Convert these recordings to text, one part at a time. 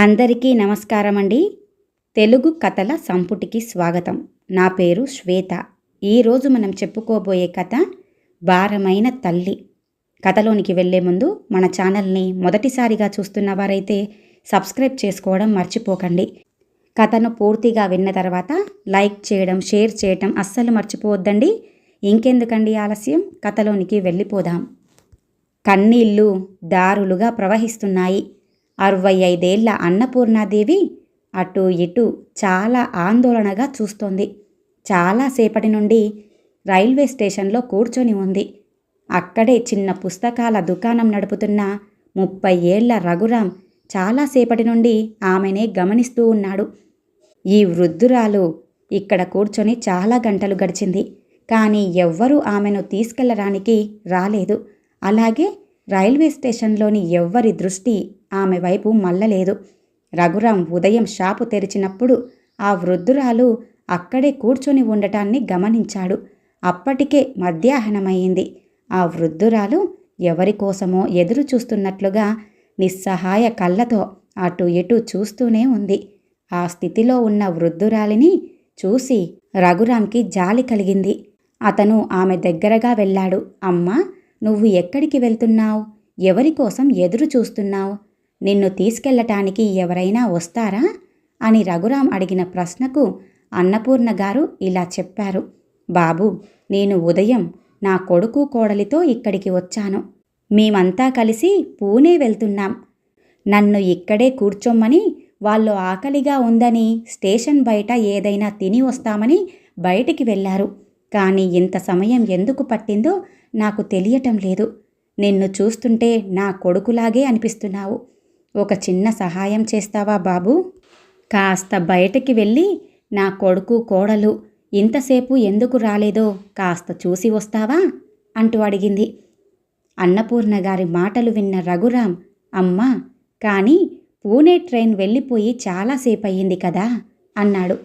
అందరికీ నమస్కారం అండి. తెలుగు కథల సంపుటికి స్వాగతం. నా పేరు శ్వేత. ఈరోజు మనం చెప్పుకోబోయే కథ భారమైన తల్లి. కథలోనికి వెళ్లే ముందు మన ఛానల్ని మొదటిసారిగా చూస్తున్న వారైతే సబ్స్క్రైబ్ చేసుకోవడం మర్చిపోకండి. కథను పూర్తిగా విన్న తర్వాత లైక్ చేయడం, షేర్ చేయడం అస్సలు మర్చిపోవద్దండి. ఇంకెందుకండి ఆలస్యం, కథలోనికి వెళ్ళిపోదాం. కన్నీళ్లు దారులుగా ప్రవహిస్తున్నాయి. 65 ఏళ్ల అన్నపూర్ణాదేవి అటు ఇటు చాలా ఆందోళనగా చూస్తోంది. చాలాసేపటి నుండి రైల్వే స్టేషన్లో కూర్చొని ఉంది. అక్కడే చిన్న పుస్తకాల దుకాణం నడుపుతున్న 30 ఏళ్ల రఘురాం చాలాసేపటి నుండి ఆమెనే గమనిస్తూ ఉన్నాడు. ఈ వృద్ధురాలు ఇక్కడ కూర్చొని చాలా గంటలు గడిచింది. కానీ ఎవ్వరూ ఆమెను తీసుకెళ్లడానికి రాలేదు. అలాగే రైల్వే స్టేషన్లోని ఎవ్వరి దృష్టి ఆమె వైపు మళ్ళలేదు. రఘురాం ఉదయం షాపు తెరిచినప్పుడు ఆ వృద్ధురాలు అక్కడే కూర్చొని ఉండటాన్ని గమనించాడు. అప్పటికే మధ్యాహ్నమయ్యింది. ఆ వృద్ధురాలు ఎవరికోసమో ఎదురు చూస్తున్నట్లుగా నిస్సహాయ కళ్ళతో అటు ఇటు చూస్తూనే ఉంది. ఆ స్థితిలో ఉన్న వృద్ధురాలిని చూసి రఘురాంకి జాలి కలిగింది. అతను ఆమె దగ్గరగా వెళ్ళాడు. అమ్మా, నువ్వు ఎక్కడికి వెళ్తున్నావు? ఎవరికోసం ఎదురు చూస్తున్నావు? నిన్ను తీసుకెళ్లటానికి ఎవరైనా వస్తారా అని రఘురాం అడిగిన ప్రశ్నకు అన్నపూర్ణ గారు ఇలా చెప్పారు. బాబూ, నేను ఉదయం నా కొడుకు కోడలితో ఇక్కడికి వచ్చాను. మేమంతా కలిసి పూణే వెళ్తున్నాం. నన్ను ఇక్కడే కూర్చోమ్మని, వాళ్ళు ఆకలిగా ఉందని స్టేషన్ బయట ఏదైనా తిని వస్తామని బయటికి వెళ్ళారు. కానీ ఇంత సమయం ఎందుకు పట్టిందో నాకు తెలియటం లేదు. నిన్ను చూస్తుంటే నా కొడుకులాగే అనిపిస్తున్నావు. ఒక చిన్న సహాయం చేస్తావా బాబూ? కాస్త బయటికి వెళ్ళి నా కొడుకు కోడలు ఇంతసేపు ఎందుకు రాలేదో కాస్త చూసి వస్తావా అంటూ అడిగింది. అన్నపూర్ణ గారి మాటలు విన్న రఘురాం, అమ్మా, కానీ పూణే ట్రైన్ వెళ్ళిపోయి చాలాసేపయ్యింది కదా అన్నాడు.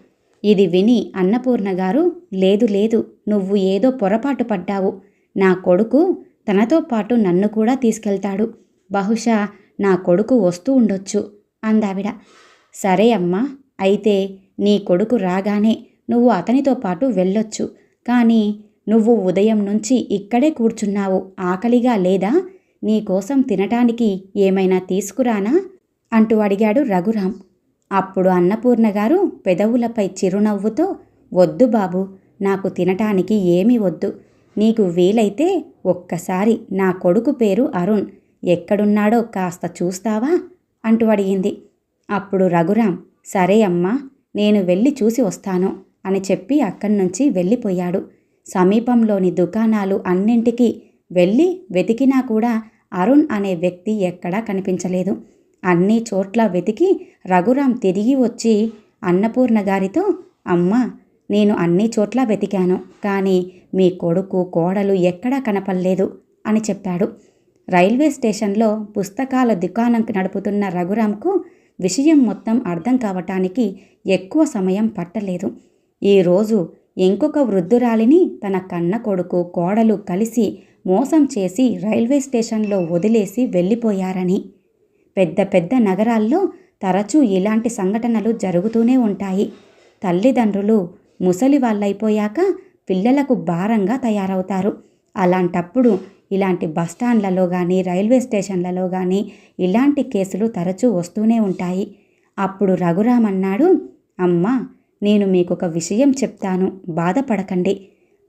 ఇది విని అన్నపూర్ణ గారు, లేదు లేదు, నువ్వు ఏదో పొరపాటు పడ్డావు. నా కొడుకు తనతో పాటు నన్ను కూడా తీసుకెళ్తాడు. బహుశా నా కొడుకు వస్తూ ఉండొచ్చు అందావిడ. సరే అమ్మా, అయితే నీ కొడుకు రాగానే నువ్వు అతనితో పాటు వెళ్ళొచ్చు. కానీ నువ్వు ఉదయం నుంచి ఇక్కడే కూర్చున్నావు. ఆకలిగా లేదా? నీకోసం తినటానికి ఏమైనా తీసుకురానా అంటూ అడిగాడు రఘురాం. అప్పుడు అన్నపూర్ణ గారు పెదవులపై చిరునవ్వుతో, వద్దు బాబు, నాకు తినటానికి ఏమీ వద్దు. నీకు వీలైతే ఒక్కసారి నా కొడుకు పేరు అరుణ్, ఎక్కడున్నాడో కాస్త చూస్తావా అంటూ అడిగింది. అప్పుడు రఘురాం, సరే అమ్మా, నేను వెళ్ళి చూసి వస్తాను అని చెప్పి అక్కడి నుంచి వెళ్ళిపోయాడు. సమీపంలోని దుకాణాలు అన్నింటికీ వెళ్ళి వెతికినా కూడా అరుణ్ అనే వ్యక్తి ఎక్కడా కనిపించలేదు. అన్ని చోట్ల వెతికి రఘురాం తిరిగి వచ్చి అన్నపూర్ణ గారితో, అమ్మా, నేను అన్ని చోట్ల వెతికాను, కానీ మీ కొడుకు కోడలు ఎక్కడా కనపడలేదు అని చెప్పాడు. రైల్వే స్టేషన్లో పుస్తకాల దుకాణం నడుపుతున్న రఘురాంకు విషయం మొత్తం అర్థం కావటానికి ఎక్కువ సమయం పట్టలేదు. ఈరోజు ఇంకొక వృద్ధురాలిని తన కన్న కొడుకు కోడలు కలిసి మోసం చేసి రైల్వే స్టేషన్లో వదిలేసి వెళ్ళిపోయారని. పెద్ద పెద్ద నగరాల్లో తరచూ ఇలాంటి సంఘటనలు జరుగుతూనే ఉంటాయి. తల్లిదండ్రులు ముసలి వాళ్ళైపోయాక పిల్లలకు భారంగా తయారవుతారు. అలాంటప్పుడు ఇలాంటి బస్టాండ్లలో కానీ రైల్వే స్టేషన్లలో కానీ ఇలాంటి కేసులు తరచూ వస్తూనే ఉంటాయి. అప్పుడు రఘురాం అన్నాడు, అమ్మా, నేను మీకొక విషయం చెప్తాను, బాధపడకండి.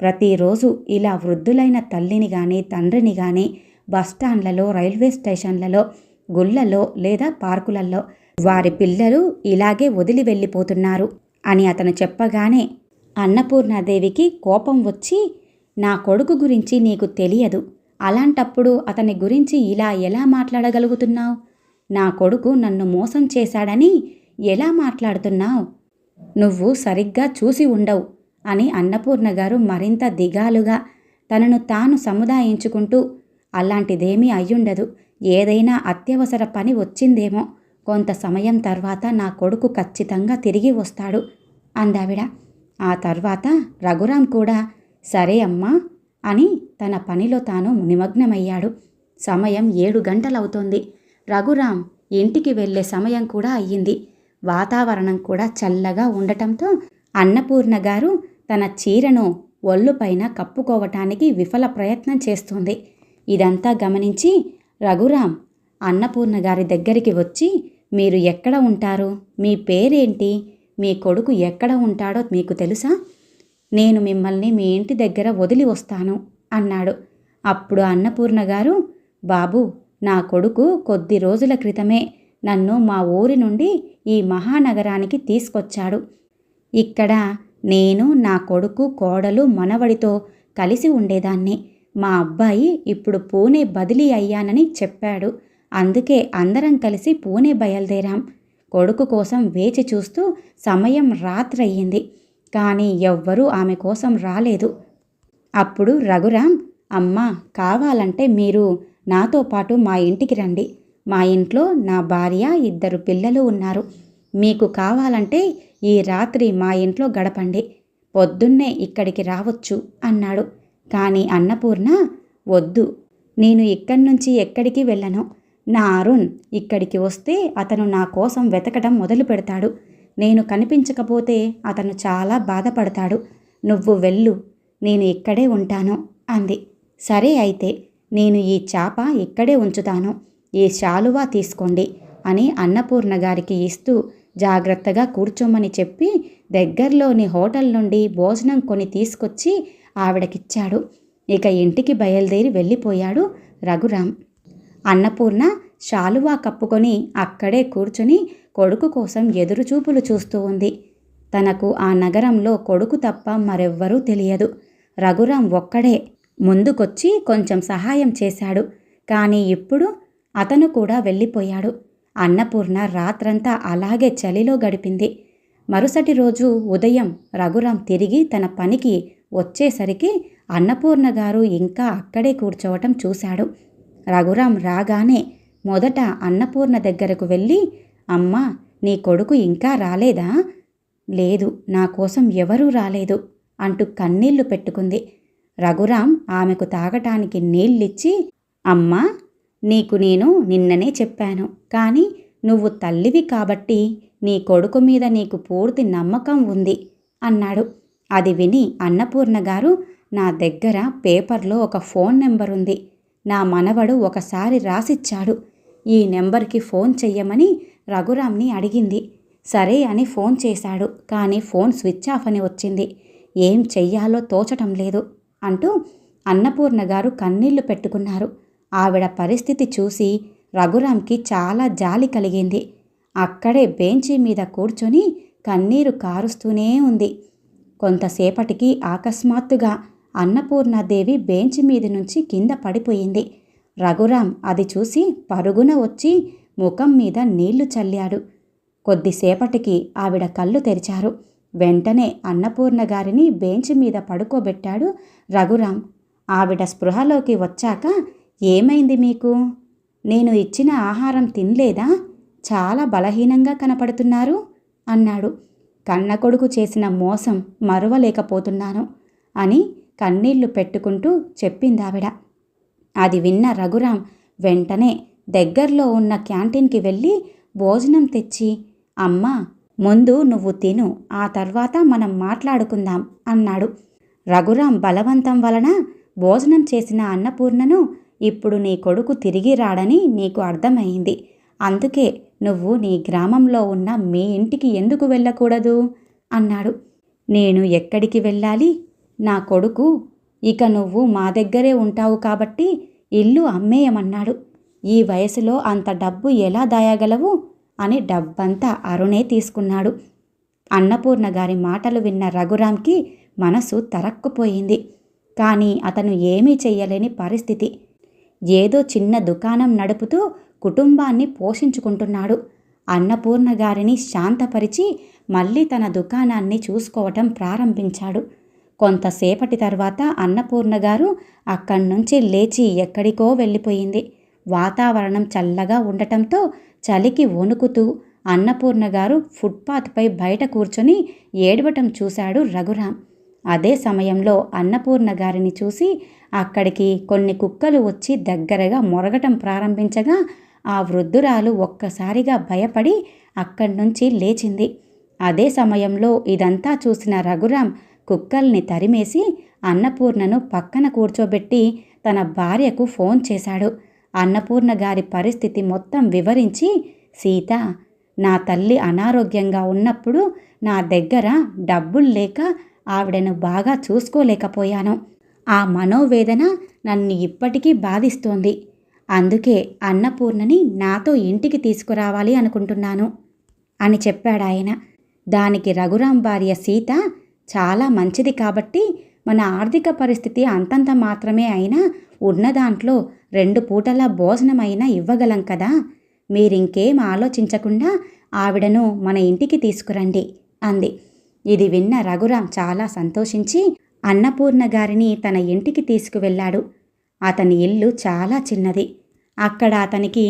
ప్రతిరోజు ఇలా వృద్ధులైన తల్లిని కానీ తండ్రిని కానీ బస్టాండ్లలో, రైల్వే స్టేషన్లలో, గుళ్ళలో లేదా పార్కులలో వారి పిల్లలు ఇలాగే వదిలి వెళ్ళిపోతున్నారు అని అతను చెప్పగానే అన్నపూర్ణాదేవికి కోపం వచ్చి, నా కొడుకు గురించి నీకు తెలియదు. అలాంటప్పుడు అతని గురించి ఇలా ఎలా మాట్లాడగలుగుతున్నావు? నా కొడుకు నన్ను మోసం చేశాడని ఎలా మాట్లాడుతున్నావు? నువ్వు సరిగ్గా చూసి ఉండవు అని అన్నపూర్ణ గారు మరింత దిగాలుగా తనను తాను సముదాయించుకుంటూ, అలాంటిదేమీ అయ్యుండదు. ఏదైనా అత్యవసర పని వచ్చిందేమో. కొంత సమయం తర్వాత నా కొడుకు ఖచ్చితంగా తిరిగి వస్తాడు అందావిడ. ఆ తర్వాత రఘురాం కూడా సరే అమ్మా అని తన పనిలో తాను నిమగ్నమయ్యాడు. సమయం 7 గంటలవుతోంది. రఘురాం ఇంటికి వెళ్ళే సమయం కూడా అయ్యింది. వాతావరణం కూడా చల్లగా ఉండటంతో అన్నపూర్ణ గారు తన చీరను ఒళ్ళుపైన కప్పుకోవటానికి విఫల ప్రయత్నం చేస్తుంది. ఇదంతా గమనించి రఘురాం అన్నపూర్ణ గారి దగ్గరికి వచ్చి, మీరు ఎక్కడ ఉంటారు? మీ పేరేంటి? మీ కొడుకు ఎక్కడ ఉంటాడో మీకు తెలుసా? నేను మిమ్మల్ని మీ ఇంటి దగ్గర వదిలి వస్తాను అన్నాడు. అప్పుడు అన్నపూర్ణ గారు, బాబు, నా కొడుకు కొద్ది రోజుల క్రితమే నన్ను మా ఊరి నుండి ఈ మహానగరానికి తీసుకొచ్చాడు. ఇక్కడ నేను, నా కొడుకు, కోడలు, మనవడితో కలిసి ఉండేదాన్ని. మా అబ్బాయి ఇప్పుడు పూణే బదిలీ అయ్యానని చెప్పాడు. అందుకే అందరం కలిసి పూణే బయలుదేరాం. కొడుకు కోసం వేచి చూస్తూ సమయం రాత్రయ్యింది. కానీ ఎవ్వరూ ఆమె కోసం రాలేదు. అప్పుడు రఘురాం, అమ్మా, కావాలంటే మీరు నాతో పాటు మా ఇంటికి రండి. మా ఇంట్లో నా భార్య, 2 పిల్లలు ఉన్నారు. మీకు కావాలంటే ఈ రాత్రి మా ఇంట్లో గడపండి. పొద్దున్నే ఇక్కడికి రావచ్చు అన్నాడు. కానీ అన్నపూర్ణ, వద్దు, నేను ఇక్కడి నుంచి ఎక్కడికి వెళ్ళను. నా అరుణ్ ఇక్కడికి వస్తే అతను నా కోసం వెతకడం మొదలు పెడతాడు. నేను కనిపించకపోతే అతను చాలా బాధపడతాడు. నువ్వు వెళ్ళు, నేను ఇక్కడే ఉంటాను అంది. సరే అయితే, నేను ఈ చాప ఇక్కడే ఉంచుతాను. ఈ శాలువా తీసుకోండి అని అన్నపూర్ణ గారికి ఇస్తూ జాగ్రత్తగా కూర్చోమని చెప్పి దగ్గరలోని హోటల్ నుండి భోజనం కొని తీసుకొచ్చి ఆవిడకిచ్చాడు. ఇక ఇంటికి బయలుదేరి వెళ్ళిపోయాడు రఘురాం. అన్నపూర్ణ శాలువా కప్పుకొని అక్కడే కూర్చొని కొడుకు కోసం ఎదురుచూపులు చూస్తూ ఉంది. తనకు ఆ నగరంలో కొడుకు తప్ప మరెవ్వరూ తెలియదు. రఘురాం ఒక్కడే ముందుకొచ్చి కొంచెం సహాయం చేశాడు. కానీ ఇప్పుడు అతను కూడా వెళ్ళిపోయాడు. అన్నపూర్ణ రాత్రంతా అలాగే చలిలో గడిపింది. మరుసటి రోజు ఉదయం రఘురాం తిరిగి తన పనికి వచ్చేసరికి అన్నపూర్ణ గారు ఇంకా అక్కడే కూర్చోవటం చూశాడు. రఘురాం రాగానే మొదట అన్నపూర్ణ దగ్గరకు వెళ్ళి, అమ్మా, నీ కొడుకు ఇంకా రాలేదా? లేదు, నా కోసం ఎవరూ రాలేదు అంటూ కన్నీళ్లు పెట్టుకుంది. రఘురాం ఆమెకు తాగటానికి నీళ్ళిచ్చి, అమ్మా, నీకు నేను నిన్ననే చెప్పాను, కానీ నువ్వు తల్లివి కాబట్టి నీ కొడుకు మీద నీకు పూర్తి నమ్మకం ఉంది అన్నాడు. అది విని అన్నపూర్ణ గారు, నా దగ్గర పేపర్లో ఒక ఫోన్ నెంబర్ ఉంది. నా మనవడు ఒకసారి రాసిచ్చాడు. ఈ నెంబర్కి ఫోన్ చెయ్యమని రఘురాంని అడిగింది. సరే అని ఫోన్ చేశాడు. కానీ ఫోన్ స్విచ్ ఆఫ్ అని వచ్చింది. ఏం చెయ్యాలో తోచటం లేదు అంటూ అన్నపూర్ణ గారు కన్నీళ్లు పెట్టుకున్నారు. ఆవిడ పరిస్థితి చూసి రఘురాంకి చాలా జాలి కలిగింది. అక్కడే బెంచీ మీద కూర్చొని కన్నీరు కారుస్తూనే ఉంది. కొంతసేపటికి అకస్మాత్తుగా అన్నపూర్ణాదేవి బెంచ్ మీద నుంచి కింద పడిపోయింది. రఘురాం అది చూసి పరుగున వచ్చి ముఖం మీద నీళ్లు చల్లాడు. కొద్దిసేపటికి ఆవిడ కళ్ళు తెరిచారు. వెంటనే అన్నపూర్ణ గారిని బెంచ్ మీద పడుకోబెట్టాడు రఘురాం. ఆవిడ స్పృహలోకి వచ్చాక, ఏమైంది మీకు? నేను ఇచ్చిన ఆహారం తినలేదా? చాలా బలహీనంగా కనపడుతున్నారు అన్నాడు. కన్న కొడుకు చేసిన మోసం మరువలేకపోతున్నాను అని కన్నీళ్లు పెట్టుకుంటూ చెప్పిందావిడ. అది విన్న రఘురాం వెంటనే దగ్గరలో ఉన్న క్యాంటీన్కి వెళ్ళి భోజనం తెచ్చి, అమ్మా, ముందు నువ్వు తిను, ఆ తర్వాత మనం మాట్లాడుకుందాం అన్నాడు. రఘురాం బలవంతం వలన భోజనం చేసిన అన్నపూర్ణను, ఇప్పుడు నీ కొడుకు తిరిగి రాడని నీకు అర్థమైంది. అందుకే నువ్వు నీ గ్రామంలో ఉన్న మీ ఇంటికి ఎందుకు వెళ్ళకూడదు అన్నాడు. నేను ఎక్కడికి వెళ్ళాలి? నా కొడుకు, ఇక నువ్వు మా దగ్గరే ఉంటావు కాబట్టి ఇల్లు అమ్మేయమన్నాడు. ఈ వయసులో అంత డబ్బు ఎలా దాయగలవు అని డబ్బంతా అరుణే తీసుకున్నాడు. అన్నపూర్ణ గారి మాటలు విన్న రఘురాంకి మనసు తరక్కుపోయింది. కానీ అతను ఏమీ చెయ్యలేని పరిస్థితి. ఏదో చిన్న దుకాణం నడుపుతూ కుటుంబాన్ని పోషించుకుంటున్నాడు. అన్నపూర్ణ గారిని శాంతపరిచి మళ్ళీ తన దుకాణాన్ని చూసుకోవటం ప్రారంభించాడు. కొంతసేపటి తర్వాత అన్నపూర్ణ గారు అక్కడి నుంచి లేచి ఎక్కడికో వెళ్ళిపోయింది. వాతావరణం చల్లగా ఉండటంతో చలికి వణుకుతూ అన్నపూర్ణ గారు ఫుట్పాత్పై బయట కూర్చొని ఏడవటం చూశాడు రఘురాం. అదే సమయంలో అన్నపూర్ణ గారిని చూసి అక్కడికి కొన్ని కుక్కలు వచ్చి దగ్గరగా మొరగటం ప్రారంభించగా ఆ వృద్ధురాలు ఒక్కసారిగా భయపడి అక్కడి నుంచి లేచింది. అదే సమయంలో ఇదంతా చూసిన రఘురాం కుక్కల్ని తరిమేసి అన్నపూర్ణను పక్కన కూర్చోబెట్టి తన భార్యకు ఫోన్ చేశాడు. అన్నపూర్ణ గారి పరిస్థితి మొత్తం వివరించి, సీత, నా తల్లి అనారోగ్యంగా ఉన్నప్పుడు నా దగ్గర డబ్బులు లేక ఆవిడను బాగా చూసుకోలేకపోయాను. ఆ మనోవేదన నన్ను ఇప్పటికీ బాధిస్తోంది. అందుకే అన్నపూర్ణని నాతో ఇంటికి తీసుకురావాలి అనుకుంటున్నాను అని చెప్పాడాయన. దానికి రఘురాం భార్య సీత, చాలా మంచిది కాబట్టి మన ఆర్థిక పరిస్థితి అంతంత మాత్రమే అయినా ఉన్న దాంట్లో 2 పూటల భోజనమైనా ఇవ్వగలం కదా, మీరింకేం ఆలోచించకుండా ఆవిడను మన ఇంటికి తీసుకురండి అంది. ఇది విన్న రఘురాం చాలా సంతోషించి అన్నపూర్ణ గారిని తన ఇంటికి తీసుకువెళ్ళాడు. అతని ఇల్లు చాలా చిన్నది. అక్కడ అతనికి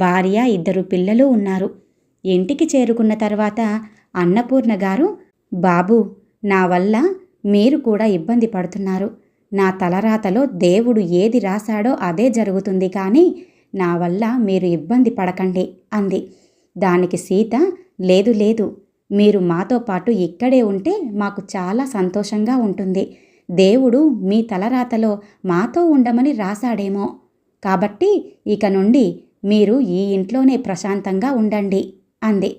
భార్య, 2 పిల్లలు ఉన్నారు. ఇంటికి చేరుకున్న తర్వాత అన్నపూర్ణ గారు, బాబు, నా వల్ల మీరు కూడా ఇబ్బంది పడుతున్నారు. నా తలరాతలో దేవుడు ఏది రాశాడో అదే జరుగుతుంది, కానీ నా వల్ల మీరు ఇబ్బంది పడకండి అంది. దానికి సీత, లేదు లేదు, మీరు మాతో పాటు ఇక్కడే ఉంటే మాకు చాలా సంతోషంగా ఉంటుంది. దేవుడు మీ తలరాతలో మాతో ఉండమని రాశాడేమో, కాబట్టి ఇక నుండి మీరు ఈ ఇంట్లోనే ప్రశాంతంగా ఉండండి అంది.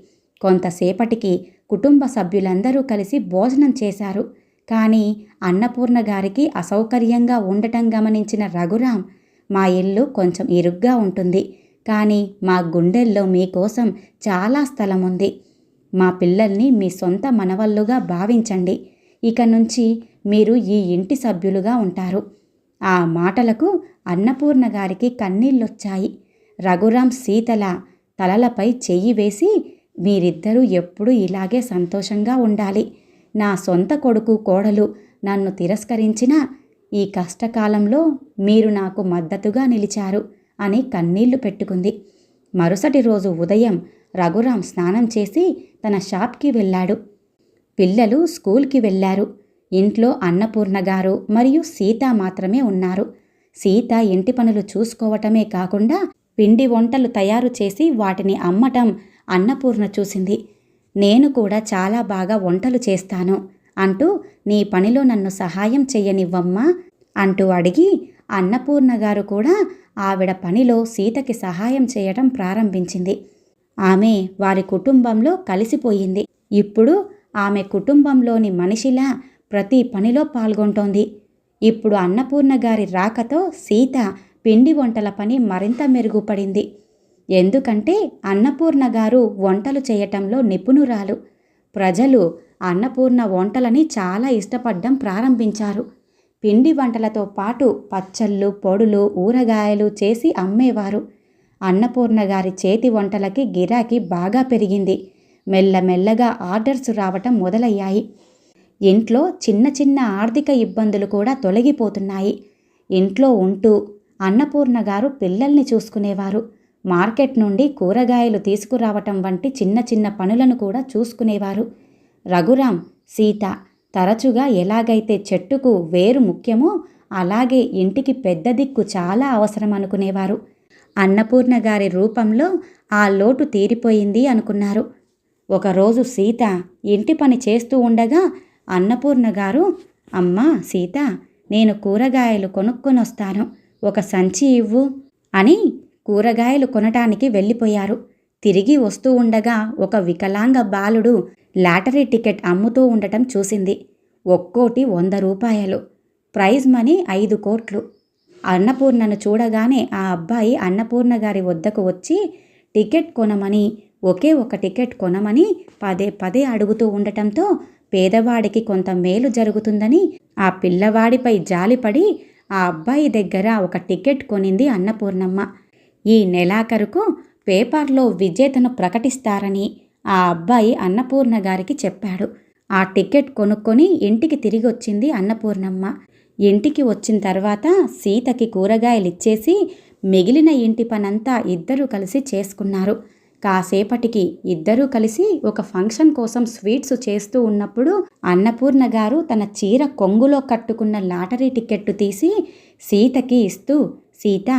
కొంతసేపటికి కుటుంబ సభ్యులందరూ కలిసి భోజనం చేశారు. కానీ అన్నపూర్ణ గారికి అసౌకర్యంగా ఉండటం గమనించిన రఘురాం, మా ఇల్లు కొంచెం ఇరుగ్గా ఉంటుంది, కానీ మా గుండెల్లో మీకోసం చాలా స్థలం ఉంది. మా పిల్లల్ని మీ సొంత మనవళ్ళుగా భావించండి. ఇక నుంచి మీరు ఈ ఇంటి సభ్యులుగా ఉంటారు. ఆ మాటలకు అన్నపూర్ణ గారికి కన్నీళ్ళొచ్చాయి. రఘురాం సీతల తలలపై చెయ్యి వేసి, మీరిద్దరూ ఎప్పుడూ ఇలాగే సంతోషంగా ఉండాలి. నా సొంత కొడుకు కోడలు నన్ను తిరస్కరించినా ఈ కష్టకాలంలో మీరు నాకు మద్దతుగా నిలిచారు అని కన్నీళ్లు పెట్టుకుంది. మరుసటి రోజు ఉదయం రఘురాం స్నానం చేసి తన షాప్కి వెళ్ళాడు. పిల్లలు స్కూల్కి వెళ్ళారు. ఇంట్లో అన్నపూర్ణ గారు మరియు సీత మాత్రమే ఉన్నారు. సీత ఇంటి పనులు చూసుకోవటమే కాకుండా పిండి వంటలు తయారు చేసి వాటిని అమ్మటం అన్నపూర్ణ చూసింది. నేను కూడా చాలా బాగా వంటలు చేస్తాను అంటూ, నీ పనిలో నన్ను సహాయం చెయ్యనివ్వమ్మా అంటూ అడిగి అన్నపూర్ణ గారు కూడా ఆవిడ పనిలో సీతకి సహాయం చేయటం ప్రారంభించింది. ఆమె వారి కుటుంబంలో కలిసిపోయింది. ఇప్పుడు ఆమె కుటుంబంలోని మనిషిలా ప్రతి పనిలో పాల్గొంటోంది. ఇప్పుడు అన్నపూర్ణ గారి రాకతో సీత పిండి వంటల పని మరింత మెరుగుపడింది. ఎందుకంటే అన్నపూర్ణ గారు వంటలు చేయటంలో నిపుణురాలు. ప్రజలు అన్నపూర్ణ వంటలని చాలా ఇష్టపడడం ప్రారంభించారు. పిండి వంటలతో పాటు పచ్చళ్ళు, పొడులు, ఊరగాయలు చేసి అమ్మేవారు. అన్నపూర్ణ గారి చేతి వంటలకి గిరాకీ బాగా పెరిగింది. మెల్లమెల్లగా ఆర్డర్స్ రావటం మొదలయ్యాయి. ఇంట్లో చిన్న చిన్న ఆర్థిక ఇబ్బందులు కూడా తొలగిపోతున్నాయి. ఇంట్లో ఉంటూ అన్నపూర్ణ గారు పిల్లల్ని చూసుకునేవారు. మార్కెట్ నుండి కూరగాయలు తీసుకురావటం వంటి చిన్న చిన్న పనులను కూడా చూసుకునేవారు. రఘురాం, సీత తరచుగా ఎలాగైతే చెట్టుకు వేరు ముఖ్యమో అలాగే ఇంటికి పెద్ద దిక్కు చాలా అవసరం అనుకునేవారు. అన్నపూర్ణ గారి రూపంలో ఆ లోటు తీరిపోయింది అనుకున్నారు. ఒకరోజు సీత ఇంటి పని చేస్తూ ఉండగా అన్నపూర్ణ గారు, అమ్మా సీత, నేను కూరగాయలు కొనుక్కొనొస్తాను, ఒక సంచి ఇవ్వు అని కూరగాయలు కొనటానికి వెళ్ళిపోయారు. తిరిగి వస్తూ ఉండగా ఒక వికలాంగ బాలుడు లాటరీ టికెట్ అమ్ముతూ ఉండటం చూసింది. ఒక్కోటి 100 రూపాయలు, ప్రైజ్ మనీ 5 కోట్లు. అన్నపూర్ణను చూడగానే ఆ అబ్బాయి అన్నపూర్ణ గారి వద్దకు వచ్చి టికెట్ కొనమని, ఒకే ఒక టికెట్ కొనమని పదే పదే అడుగుతూ ఉండటంతో పేదవాడికి కొంత మేలు జరుగుతుందని ఆ పిల్లవాడిపై జాలిపడి ఆ అబ్బాయి దగ్గర ఒక టికెట్ కొనింది అన్నపూర్ణమ్మ. ఈ నెలాఖరుకు పేపర్లో విజేతను ప్రకటిస్తారని ఆ అబ్బాయి అన్నపూర్ణ గారికి చెప్పాడు. ఆ టికెట్ కొనుక్కొని ఇంటికి తిరిగి వచ్చింది అన్నపూర్ణమ్మ. ఇంటికి వచ్చిన తర్వాత సీతకి కూరగాయలిచ్చేసి మిగిలిన ఇంటి పనంతా ఇద్దరూ కలిసి చేసుకున్నారు. కాసేపటికి ఇద్దరూ కలిసి ఒక ఫంక్షన్ కోసం స్వీట్స్ చేస్తూ ఉన్నప్పుడు అన్నపూర్ణ గారు తన చీర కొంగులో కట్టుకున్న లాటరీ టికెట్టు తీసి సీతకి ఇస్తూ, సీత,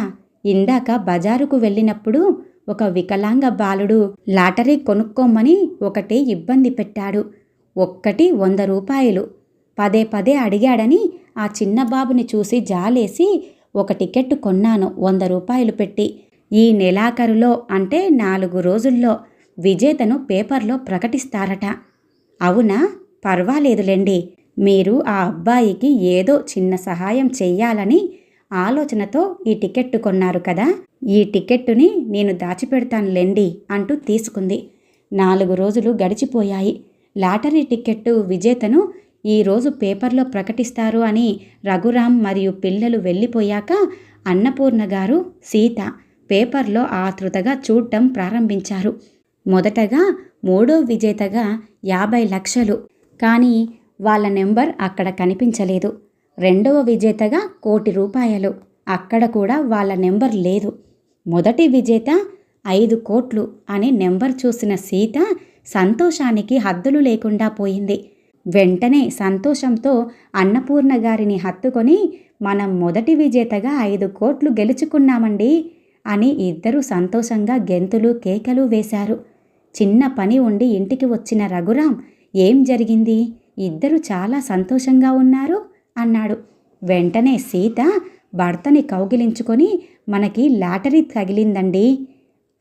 ఇందాక బజారుకు వెళ్ళినప్పుడు ఒక వికలాంగ బాలుడు లాటరీ కొనుక్కోమని ఒకటే ఇబ్బంది పెట్టాడు. ఒక్కటి 100 రూపాయలు. పదే పదే అడిగాడని ఆ చిన్న బాబుని చూసి జాలేసి ఒక టికెట్ కొన్నాను 100 రూపాయలు పెట్టి. ఈ నెలాఖరులో అంటే 4 రోజుల్లో విజేతను పేపర్లో ప్రకటిస్తారట. అవునా? పర్వాలేదులేండి. మీరు ఆ అబ్బాయికి ఏదో చిన్న సహాయం చెయ్యాలని ఆలోచనతో ఈ టికెట్టు కొన్నారు కదా, ఈ టికెట్టుని నేను దాచిపెడతానులేండి అంటూ తీసుకుంది. 4 రోజులు గడిచిపోయాయి. లాటరీ టికెట్టు విజేతను ఈరోజు పేపర్లో ప్రకటిస్తారు అని రఘురాం మరియు పిల్లలు వెళ్ళిపోయాక అన్నపూర్ణ గారు, సీత పేపర్లో ఆతృతగా చూడటం ప్రారంభించారు. మొదటగా 3వ విజేతగా 50 లక్షలు, కానీ వాళ్ళ నెంబర్ అక్కడ కనిపించలేదు. 2వ విజేతగా 1 కోటి రూపాయలు, అక్కడ కూడా వాళ్ళ నెంబర్ లేదు. మొదటి విజేత 5 కోట్లు అనే నెంబర్ చూసిన సీత సంతోషానికి హద్దులు లేకుండా పోయింది. వెంటనే సంతోషంతో అన్నపూర్ణ గారిని హత్తుకొని, మనం మొదటి విజేతగా 5 కోట్లు గెలుచుకున్నామండి అని ఇద్దరూ సంతోషంగా గెంతులు కేకలు వేశారు. చిన్న పని ఉండి ఇంటికి వచ్చిన రఘురాం, ఏం జరిగింది, ఇద్దరు చాలా సంతోషంగా ఉన్నారు అన్నాడు. వెంటనే సీత భర్తని కౌగిలించుకొని, మనకి లాటరీ తగిలిందండి,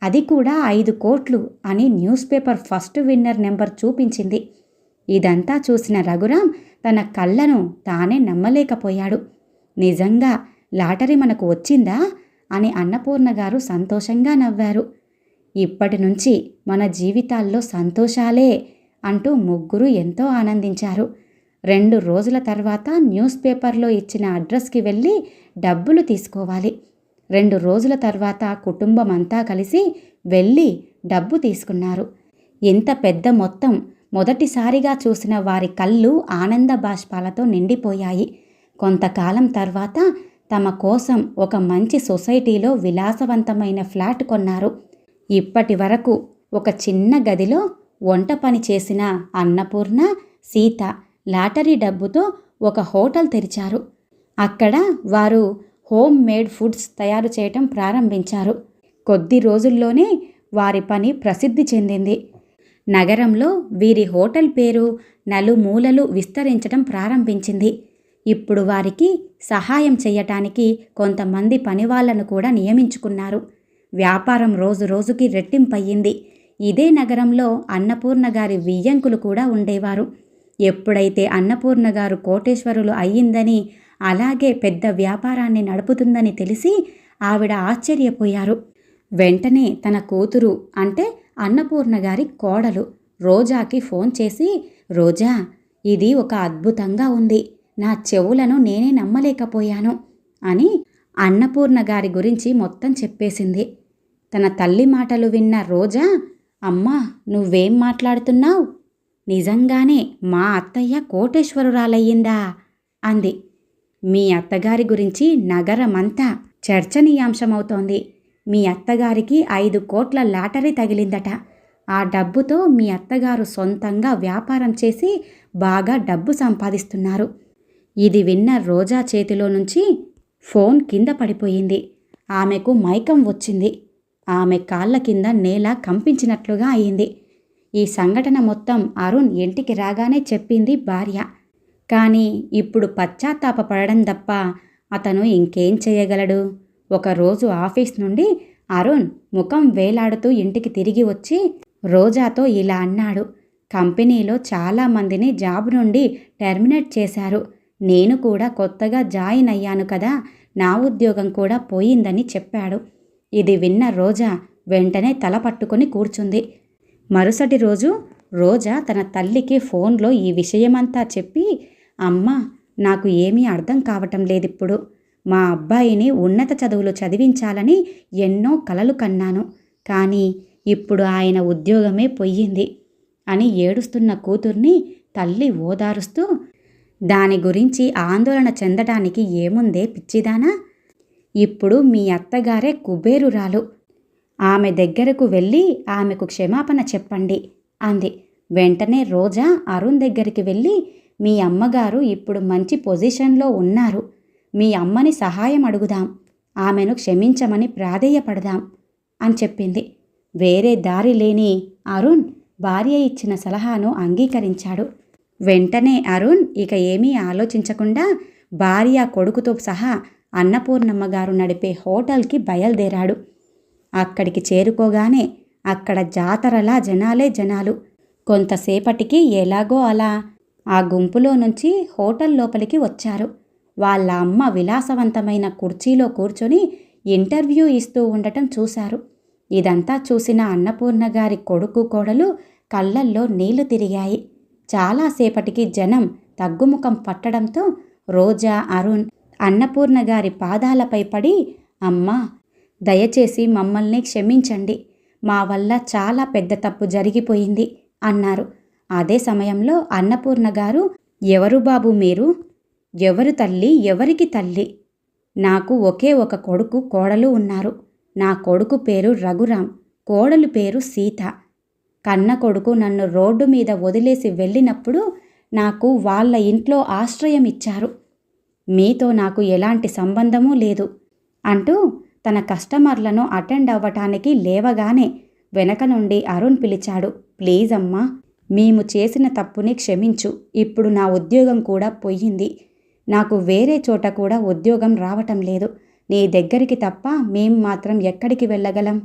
అది కూడా 5 కోట్లు అని news paper first winner number చూపించింది. ఇదంతా చూసిన రఘురాం తన కళ్ళను తానే నమ్మలేకపోయాడు. నిజంగా లాటరీ మనకు వచ్చిందా అని అన్నపూర్ణ గారు సంతోషంగా నవ్వారు. ఇప్పటి నుంచి మన జీవితాల్లో సంతోషాలే అంటూ ముగ్గురు ఎంతో ఆనందించారు. 2 రోజుల తర్వాత న్యూస్ పేపర్లో ఇచ్చిన అడ్రస్కి వెళ్ళి డబ్బులు తీసుకోవాలి. 2 రోజుల తర్వాత కుటుంబం అంతా కలిసి వెళ్ళి డబ్బు తీసుకున్నారు. ఇంత పెద్ద మొత్తం మొదటిసారిగా చూసిన వారి కళ్ళు ఆనంద బాష్పాలతో నిండిపోయాయి. కొంతకాలం తర్వాత తమ కోసం ఒక మంచి సొసైటీలో విలాసవంతమైన ఫ్లాట్ కొన్నారు. ఇప్పటి వరకు ఒక చిన్న గదిలో వంట పని చేసిన అన్నపూర్ణ, సీత లాటరీ డబ్బుతో ఒక హోటల్ తెరిచారు. అక్కడ వారు హోమ్ మేడ్ ఫుడ్స్ తయారు చేయటం ప్రారంభించారు. కొద్ది రోజుల్లోనే వారి పని ప్రసిద్ధి చెందింది. నగరంలో వీరి హోటల్ పేరు నలుమూలలు విస్తరించడం ప్రారంభించింది. ఇప్పుడు వారికి సహాయం చేయటానికి కొంతమంది పనివాళ్లను కూడా నియమించుకున్నారు. వ్యాపారం రోజు రోజుకి రెట్టింపయ్యింది. ఇదే నగరంలో అన్నపూర్ణ గారి వియ్యంకులు కూడా ఉండేవారు. ఎప్పుడైతే అన్నపూర్ణ గారు కోటేశ్వరులు అయ్యిందని, అలాగే పెద్ద వ్యాపారాన్ని నడుపుతుందని తెలిసి ఆవిడ ఆశ్చర్యపోయారు. వెంటనే తన కూతురు అంటే అన్నపూర్ణ గారి కోడలు రోజాకి ఫోన్ చేసి, రోజా, ఇది ఒక అద్భుతంగా ఉంది, నా చెవులను నేనే నమ్మలేకపోయాను అని అన్నపూర్ణ గారి గురించి మొత్తం చెప్పేసింది. తన తల్లి మాటలు విన్న రోజా, అమ్మా, నువ్వేం మాట్లాడుతున్నావు? నిజంగానే మా అత్తయ్య కోటేశ్వరురాలయ్యిందా అంది. మీ అత్తగారి గురించి నగరమంతా చర్చనీయాంశమవుతోంది. మీ అత్తగారికి 5 కోట్ల లాటరీ తగిలిందట. ఆ డబ్బుతో మీ అత్తగారు సొంతంగా వ్యాపారం చేసి బాగా డబ్బు సంపాదిస్తున్నారు. ఇది విన్న రోజా చేతిలో నుంచి ఫోన్ కింద పడిపోయింది. ఆమెకు మైకం వచ్చింది. ఆమె కాళ్ళ కింద నేల కంపించినట్లుగా అయింది. ఈ సంఘటన మొత్తం అరుణ్ ఇంటికి రాగానే చెప్పింది భార్య. కానీ ఇప్పుడు పశ్చాత్తాపపడడం తప్ప అతను ఇంకేం చేయగలడు? ఒకరోజు ఆఫీస్ నుండి అరుణ్ ముఖం వేలాడుతూ ఇంటికి తిరిగి వచ్చి రోజాతో ఇలా అన్నాడు. కంపెనీలో చాలామందిని జాబ్ నుండి టెర్మినేట్ చేశారు. నేను కూడా కొత్తగా జాయిన్ అయ్యాను కదా, నా ఉద్యోగం కూడా పోయిందని చెప్పాడు. ఇది విన్న రోజా వెంటనే తల పట్టుకొని కూర్చుంది. మరుసటి రోజు రోజా తన తల్లికి ఫోన్లో ఈ విషయమంతా చెప్పి, అమ్మా, నాకు ఏమీ అర్థం కావటం లేదిప్పుడు. మా అబ్బాయిని ఉన్నత చదువులు చదివించాలని ఎన్నో కలలు కన్నాను, కానీ ఇప్పుడు ఆయన ఉద్యోగమే పొయ్యింది అని ఏడుస్తున్న కూతుర్ని తల్లి ఓదారుస్తూ, దాని గురించి ఆందోళన చెందటానికి ఏముందే పిచ్చిదానా, ఇప్పుడు మీ అత్తగారే కుబేరురాలు. ఆమె దగ్గరకు వెళ్ళి ఆమెకు క్షమాపణ చెప్పండి అంది. వెంటనే రోజా అరుణ్ దగ్గరికి వెళ్ళి, మీ అమ్మగారు ఇప్పుడు మంచి పొజిషన్లో ఉన్నారు. మీ అమ్మని సహాయం అడుగుదాం, ఆమెను క్షమించమని ప్రాధేయపడదాం అని చెప్పింది. వేరే దారి లేని అరుణ్ భార్య ఇచ్చిన సలహాను అంగీకరించాడు. వెంటనే అరుణ్ ఇక ఏమీ ఆలోచించకుండా భార్య కొడుకుతో సహా అన్నపూర్ణమ్మ గారు నడిపే హోటల్కి బయలుదేరాడు. అక్కడికి చేరుకోగానే అక్కడ జాతరలా జనాలే జనాలు. కొంతసేపటికి ఎలాగో అలా ఆ గుంపులో నుంచి హోటల్ లోపలికి వచ్చారు. వాళ్ళ అమ్మ విలాసవంతమైన కుర్చీలో కూర్చొని ఇంటర్వ్యూ ఇస్తూ ఉండటం చూశారు. ఇదంతా చూసిన అన్నపూర్ణ గారి కొడుకు కోడలు కళ్ళల్లో నీళ్లు తిరిగాయి. చాలాసేపటికి జనం తగ్గుముఖం పట్టడంతో రోజా, అరుణ్ అన్నపూర్ణ గారి పాదాలపై పడి, అమ్మా, దయచేసి మమ్మల్ని క్షమించండి, మా వల్ల చాలా పెద్ద తప్పు జరిగిపోయింది అన్నారు. అదే సమయంలో అన్నపూర్ణ గారు, ఎవరు బాబు మీరు? ఎవరు తల్లి? ఎవరికి తల్లి? నాకు ఒకే ఒక కొడుకు కోడలు ఉన్నారు. నా కొడుకు పేరు రఘురాం, కోడలు పేరు సీత. కన్న కొడుకు నన్ను రోడ్డు మీద వదిలేసి వెళ్ళినప్పుడు నాకు వాళ్ళ ఇంట్లో ఆశ్రయం ఇచ్చారు. మీతో నాకు ఎలాంటి సంబంధమూ లేదు అంటూ తన కస్టమర్లను అటెండ్ అవ్వటానికి లేవగానే వెనక నుండి అరుణ్ పిలిచాడు. ప్లీజ్ అమ్మా, మేము చేసిన తప్పుని క్షమించు. ఇప్పుడు నా ఉద్యోగం కూడా పోయింది. నాకు వేరే చోట కూడా ఉద్యోగం రావటం లేదు. నీ దగ్గరికి తప్ప మేం మాత్రం ఎక్కడికి వెళ్ళగలం?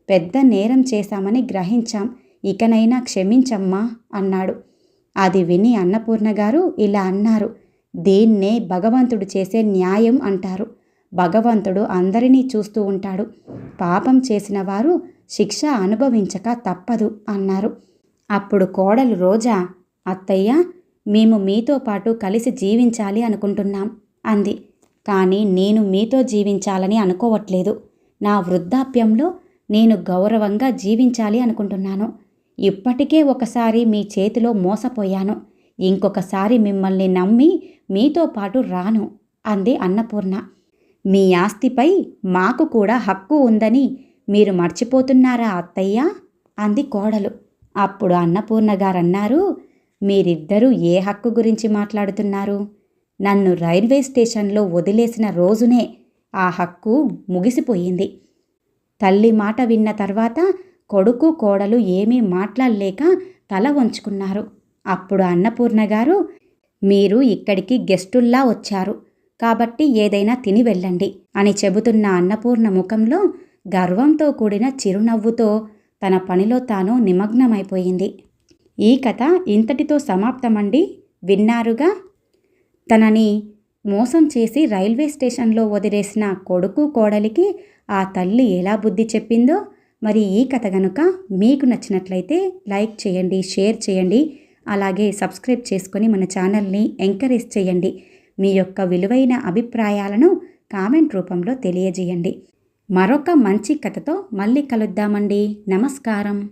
పెద్ద నేరం చేశామని గ్రహించాం. ఇకనైనా క్షమించమ్మా అన్నాడు. అది విని అన్నపూర్ణ గారు ఇలా అన్నారు. దీన్నే భగవంతుడు చేసే న్యాయం అంటారు. భగవంతుడు అందరినీ చూస్తూ ఉంటాడు. పాపం చేసిన వారు శిక్ష అనుభవించక తప్పదు అన్నారు. అప్పుడు కోడలు రోజా, అత్తయ్య, మేము మీతో పాటు కలిసి జీవించాలి అనుకుంటున్నాం అంది. కానీ నేను మీతో జీవించాలని అనుకోవట్లేదు. నా వృద్ధాప్యంలో నేను గౌరవంగా జీవించాలి అనుకుంటున్నాను. ఇప్పటికే ఒకసారి మీ చేతిలో మోసపోయాను. ఇంకొకసారి మిమ్మల్ని నమ్మి మీతో పాటు రాను అంది అన్నపూర్ణ. మీ ఆస్తిపై మాకు కూడా హక్కు ఉందని మీరు మర్చిపోతున్నారా అత్తయ్య అంది కోడలు. అప్పుడు అన్నపూర్ణ గారన్నారు, మీరిద్దరూ ఏ హక్కు గురించి మాట్లాడుతున్నారు? నన్ను రైల్వే స్టేషన్లో వదిలేసిన రోజునే ఆ హక్కు ముగిసిపోయింది. తల్లి మాట విన్న తర్వాత కొడుకు కోడలు ఏమీ మాట్లాడలేక తల వంచుకున్నారు. అప్పుడు అన్నపూర్ణ గారు, మీరు ఇక్కడికి గెస్టుల్లా వచ్చారు కాబట్టి ఏదైనా తిని వెళ్ళండి అని చెబుతున్న అన్నపూర్ణ ముఖంలో గర్వంతో కూడిన చిరునవ్వుతో తన పనిలో తాను నిమగ్నమైపోయింది. ఈ కథ ఇంతటితో సమాప్తమండి. విన్నారుగా. తనని మోసం చేసి రైల్వే స్టేషన్లో వదిలేసిన కొడుకు కోడలికి ఆ తల్లి ఎలా బుద్ధి చెప్పిందో. మరి ఈ కథ గనుక మీకు నచ్చినట్లయితే లైక్ చేయండి, షేర్ చేయండి, అలాగే సబ్స్క్రైబ్ చేసుకొని మన ఛానల్ని ఎంకరేజ్ చేయండి. మీ యొక్క విలువైన అభిప్రాయాలను కామెంట్ రూపంలో తెలియజేయండి. మరొక మంచి కథతో మళ్ళీ కలుద్దామండి. నమస్కారం.